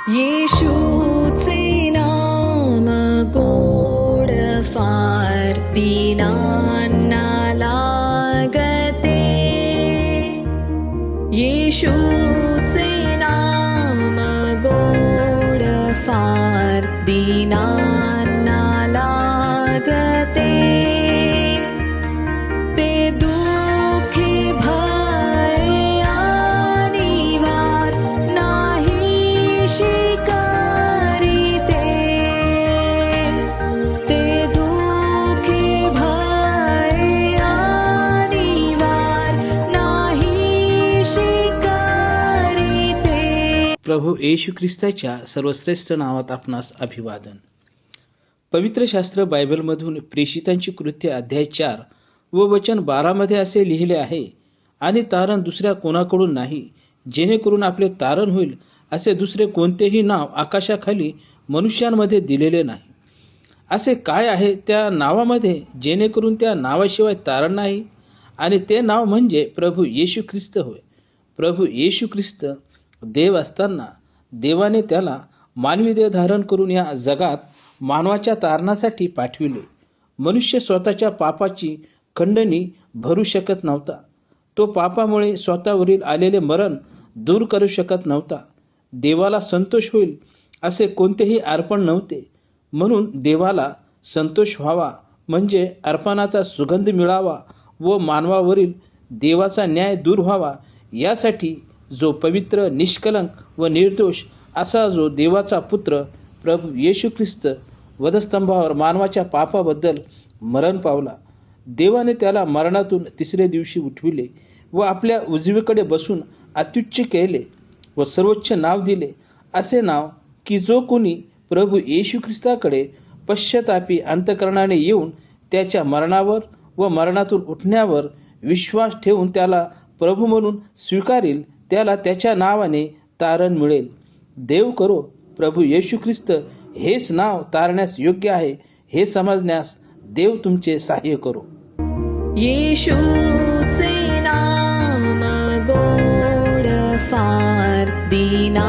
येशूचे नाम गोड फार दीनांना लागते. येशूचे नाम गोड फार दीनांना लागते. ते दुःखी भय आणि भार नाहीशी करीते. ते दुःखी भय आणि भार नाहीशी करीते. प्रभू येशू ख्रिस्ताच्या सर्वश्रेष्ठ नावात आपणास अभिवादन. पवित्र शास्त्र बायबलमधून प्रेषितांची कृत्य अध्याय 4 व वचन 12 मध्ये असे लिहिले आहे, आणि तारण दुसऱ्या कोणाकडून नाही, जेणेकरून आपले तारण होईल असे दुसरे कोणतेही नाव आकाशाखाली मनुष्यांमध्ये दिलेले नाही. असे काय आहे त्या नावामध्ये जेणेकरून त्या नावाशिवाय तारण नाही? आणि ते नाव म्हणजे प्रभू येशू ख्रिस्त होय. प्रभू येशू ख्रिस्त देव असताना देवाने त्याला मानवी देह धारण करून या जगात मानवाच्या तारणासाठी पाठविले. मनुष्य स्वतःच्या पापाची खंडणी भरू शकत नव्हता. तो पापामुळे स्वतःवरील आलेले मरण दूर करू शकत नव्हता. देवाला संतोष होईल असे कोणतेही अर्पण नव्हते. म्हणून देवाला संतोष व्हावा म्हणजे अर्पणाचा सुगंध मिळावा व मानवावरील देवाचा न्याय दूर व्हावा, यासाठी जो पवित्र, निष्कलंक व निर्दोष असा जो देवाचा पुत्र प्रभू येशू ख्रिस्त वधस्तंभावर मानवाच्या पापाबद्दल मरण पावला. देवाने त्याला मरणातून तिसऱ्या दिवशी उठविले व आपल्या उजवीकडे बसून अत्युच्च केले व सर्वोच्च नाव दिले. असे नाव की जो कोणी प्रभू येशू ख्रिस्ताकडे पश्चातापी अंतःकरणाने येऊन त्याच्या मरणावर व मरणातून उठण्यावर विश्वास ठेवून त्याला प्रभू म्हणून स्वीकारेल, त्याला त्याच्या नावाने तारण मिळेल. देव करो प्रभू येशू ख्रिस्त हेच नाव तारण्यास योग्य आहे हे समजण्यास देव तुमचे सहाय्य करो. येशूचे नाम गोड फार दीना